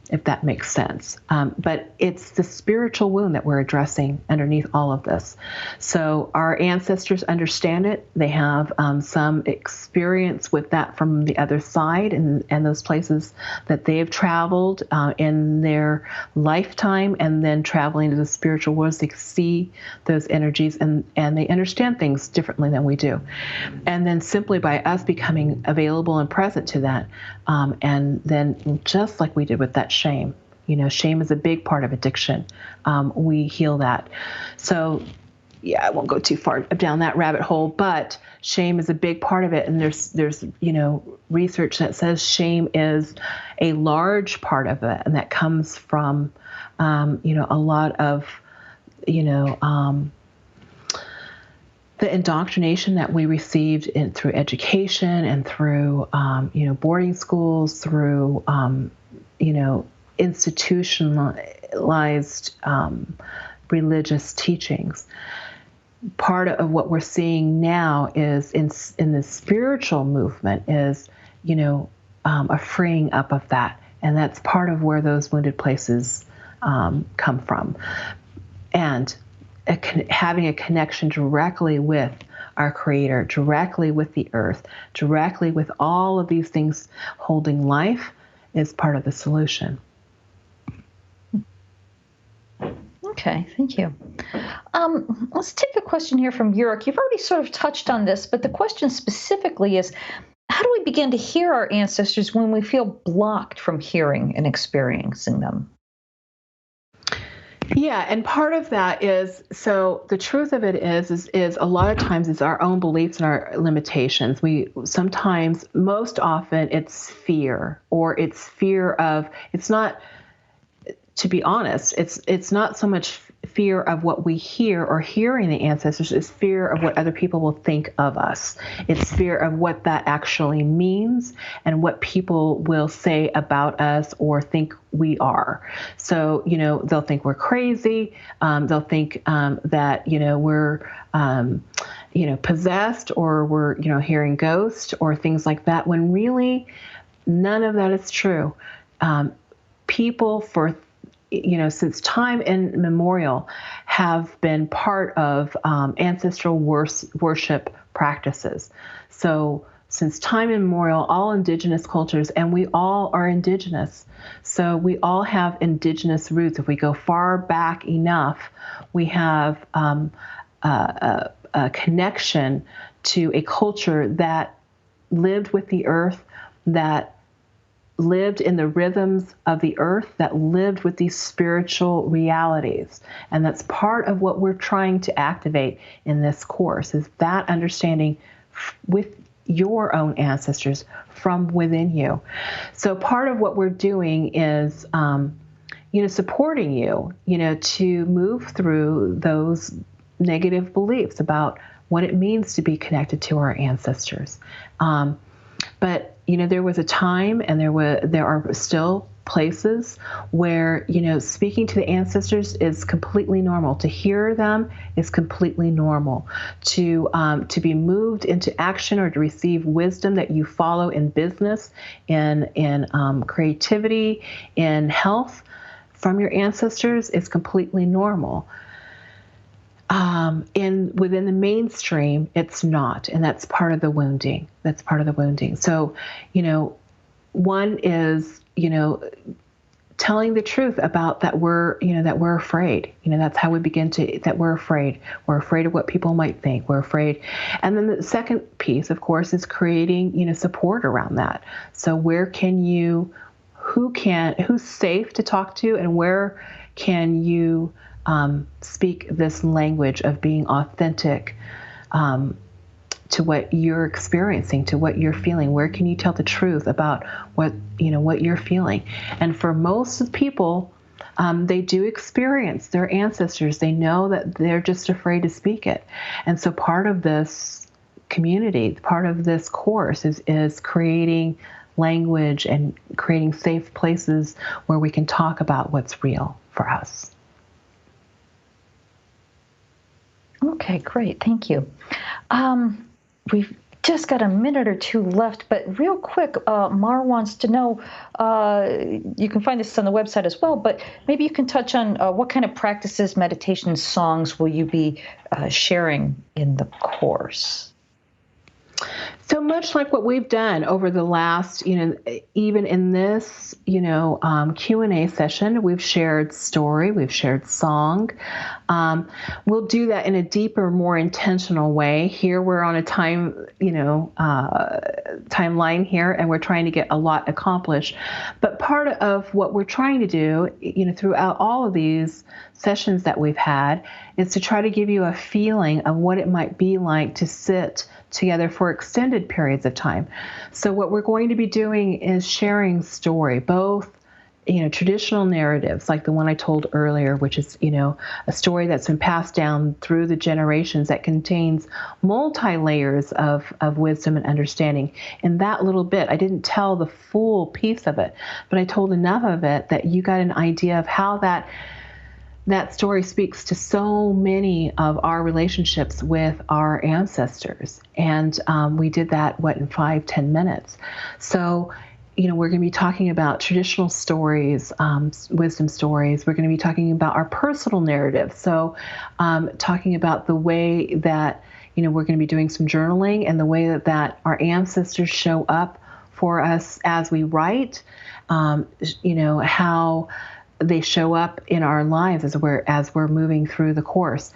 if that makes sense. But it's the spiritual wound that we're addressing underneath all of this. So our ancestors understand it. They have some experience with that from the other side, and those places that they have traveled in their lifetime, and then traveling to the spiritual worlds, they see those energies, and they understand things differently than we do. And then simply by us becoming available and present to that, and then just like we did with that shame. Shame is a big part of addiction. We heal that. So, I won't go too far down that rabbit hole, but shame is a big part of it. And there's research that says shame is a large part of it, and that comes from, a lot of, the indoctrination that we received through education and through, boarding schools, through, institutionalized religious teachings. Part of what we're seeing now is in the spiritual movement is, a freeing up of that. And that's part of where those wounded places come from. And having a connection directly with our Creator, directly with the earth, directly with all of these things holding life is part of the solution. Okay, thank you. Let's take a question here from Yurik. You've already sort of touched on this, but the question specifically is, how do we begin to hear our ancestors when we feel blocked from hearing and experiencing them? Yeah, and part of that is, so the truth of it is a lot of times it's our own beliefs and our limitations. Most often it's fear, or it's fear of, it's not, to be honest, it's not so much fear of what we hear or hearing the ancestors, it's fear of what other people will think of us. It's fear of what that actually means and what people will say about us or think we are. So, they'll think we're crazy. They'll think that, we're, possessed, or we're, hearing ghosts or things like that, when really none of that is true. People since time immemorial have been part of ancestral worship practices. So since time immemorial, all indigenous cultures, and we all are indigenous. So we all have indigenous roots. If we go far back enough, we have a connection to a culture that lived with the earth, that lived in the rhythms of the earth, that lived with these spiritual realities. And that's part of what we're trying to activate in this course, is that understanding with your own ancestors from within you. So part of what we're doing is, supporting you, to move through those negative beliefs about what it means to be connected to our ancestors. But there was a time, and there are still places where, speaking to the ancestors is completely normal. To hear them is completely normal. To be moved into action or to receive wisdom that you follow in business, in creativity, in health from your ancestors is completely normal. Within the mainstream, it's not, and that's part of the wounding. So, one is, telling the truth about that we're afraid. That's how we begin that we're afraid. We're afraid of what people might think. We're afraid. And then the second piece, of course, is creating, support around that. So who's safe to talk to, and where can you speak this language of being authentic to what you're experiencing, to what you're feeling. Where can you tell the truth about what you're feeling? And for most people, they do experience their ancestors. They know that they're just afraid to speak it. And so part of this community, part of this course is creating language and creating safe places where we can talk about what's real for us. Okay, great. Thank you. We've just got a minute or two left, but real quick, Mar wants to know, you can find this on the website as well, but maybe you can touch on what kind of practices, meditation, songs will you be sharing in the course? So much like what we've done over the last, even in this, Q&A session, we've shared story, we've shared song. We'll do that in a deeper, more intentional way. Here we're on a timeline here, and we're trying to get a lot accomplished. But part of what we're trying to do, throughout all of these sessions that we've had, is to try to give you a feeling of what it might be like to sit together for extended periods of time. So what we're going to be doing is sharing story, both traditional narratives like the one I told earlier, which is a story that's been passed down through the generations that contains multi-layers of wisdom and understanding. In that little bit, I didn't tell the full piece of it, but I told enough of it that you got an idea of how that story speaks to so many of our relationships with our ancestors. And we did that, in 5-10 minutes. So, we're going to be talking about traditional stories, wisdom stories. We're going to be talking about our personal narrative. So talking about the way that, we're going to be doing some journaling and the way that our ancestors show up for us as we write, how they show up in our lives as we're moving through the course.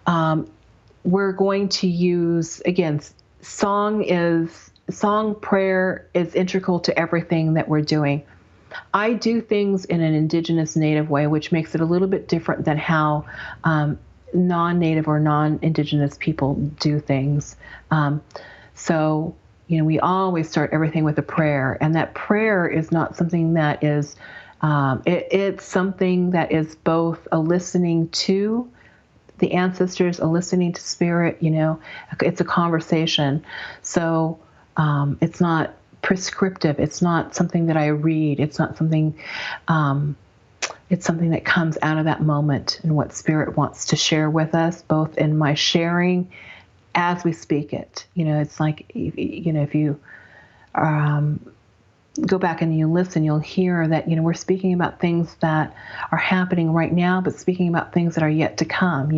We're going to use, again, song prayer is integral to everything that we're doing. I do things in an indigenous native way, which makes it a little bit different than how non-native or non-indigenous people do things. So, we always start everything with a prayer, and that prayer is not something that is it's something that is both a listening to the ancestors, a listening to spirit, it's a conversation. So it's not prescriptive. It's not something that I read. It's not something, it's something that comes out of that moment and what spirit wants to share with us, both in my sharing as we speak it. It's like, if you go back and you listen, you'll hear that, we're speaking about things that are happening right now, but speaking about things that are yet to come,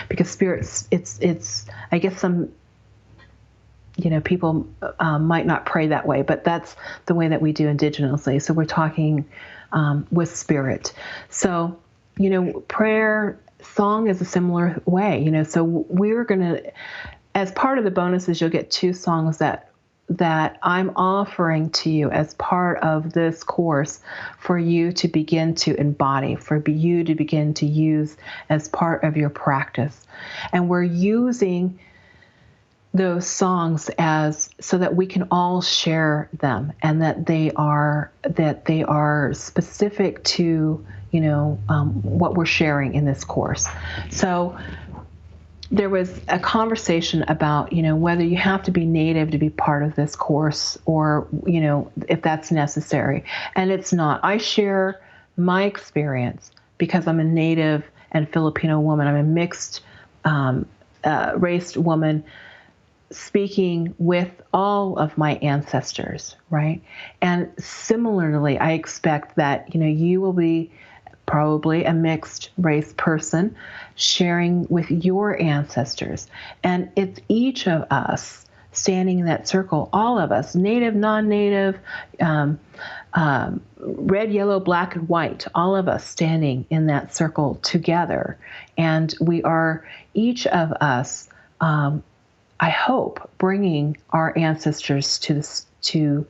because spirits, it's, I guess some, people might not pray that way, but that's the way that we do indigenously. So we're talking with spirit. So, prayer, song is a similar way, so we're going to, as part of the bonuses, you'll get 2 songs that I'm offering to you as part of this course for you to begin to embody, for you to begin to use as part of your practice. And we're using those songs so that we can all share them, and that they are specific to what we're sharing in this course. So there was a conversation about, whether you have to be native to be part of this course, or, if that's necessary. And it's not. I share my experience because I'm a native and Filipino woman. I'm a mixed race woman speaking with all of my ancestors, right? And similarly, I expect that, you will be probably a mixed race person sharing with your ancestors. And it's each of us standing in that circle, all of us, native, non-native, red, yellow, black, and white, all of us standing in that circle together. And we are, each of us, I hope, bringing our ancestors to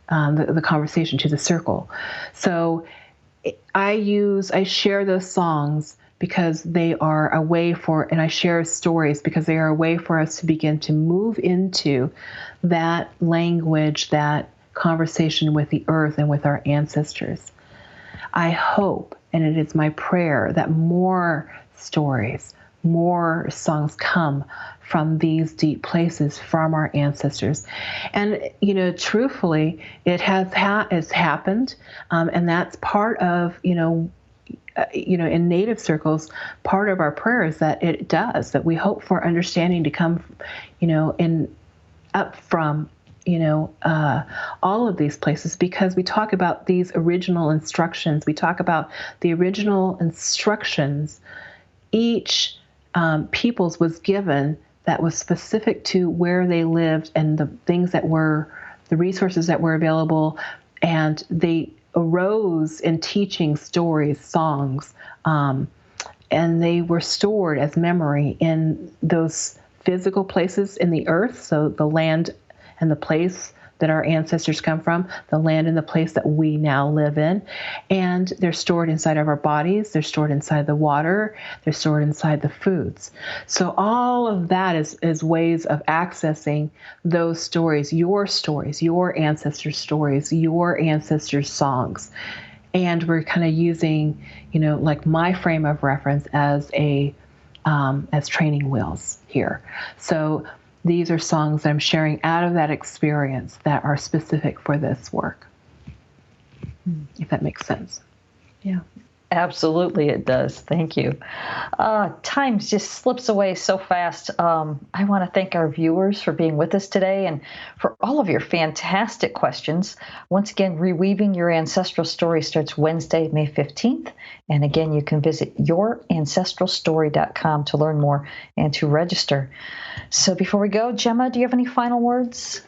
the conversation, to the circle. So I share those songs because they are a way and I share stories because they are a way for us to begin to move into that language, that conversation with the earth and with our ancestors. I hope, and it is my prayer, that more stories, more songs come from these deep places from our ancestors. And, truthfully, it has happened. And that's part of, in Native circles, part of our prayer is that it does, that we hope for understanding to come, up from, all of these places, because we talk about these original instructions. We talk about the original instructions each peoples was given that was specific to where they lived and the things that were, the resources that were available. And they arose in teaching stories, songs, and they were stored as memory in those physical places in the earth. So the land and the place that our ancestors come from, the land and the place that we now live in. And they're stored inside of our bodies. They're stored inside the water. They're stored inside the foods. So all of that is ways of accessing those stories, your ancestors' stories, your ancestors' songs. And we're kind of using, like my frame of reference as as training wheels here. So these are songs that I'm sharing out of that experience that are specific for this work, if that makes sense. Yeah. Absolutely, it does. Thank you. Time just slips away so fast. I want to thank our viewers for being with us today and for all of your fantastic questions. Once again, Reweaving Your Ancestral Story starts Wednesday, May 15th. And again, you can visit yourancestralstory.com to learn more and to register. So before we go, Gemma, do you have any final words?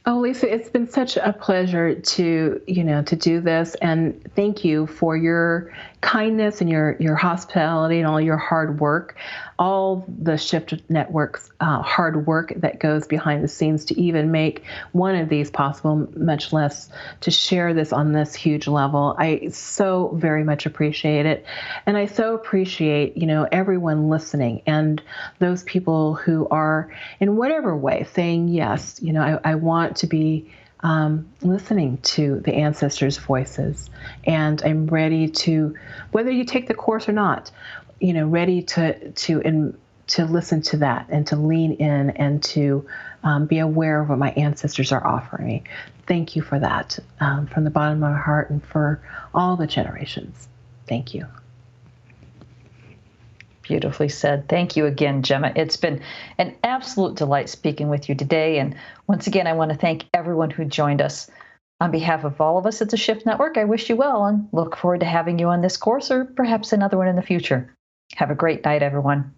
Oh, Lisa, it's been such a pleasure to do this, and thank you for your kindness and your hospitality and all your hard work, all the Shift Network's hard work that goes behind the scenes to even make one of these possible, much less to share this on this huge level. I so very much appreciate it, and I so appreciate everyone listening and those people who are in whatever way saying yes. I want to be listening to the ancestors' voices, and I'm ready to, whether you take the course or not, ready to listen to that and to lean in and to be aware of what my ancestors are offering me. Thank you for that, from the bottom of my heart and for all the generations. Thank you. Beautifully said. Thank you again, Gemma. It's been an absolute delight speaking with you today. And once again, I want to thank everyone who joined us. On behalf of all of us at the Shift Network, I wish you well and look forward to having you on this course or perhaps another one in the future. Have a great night, everyone.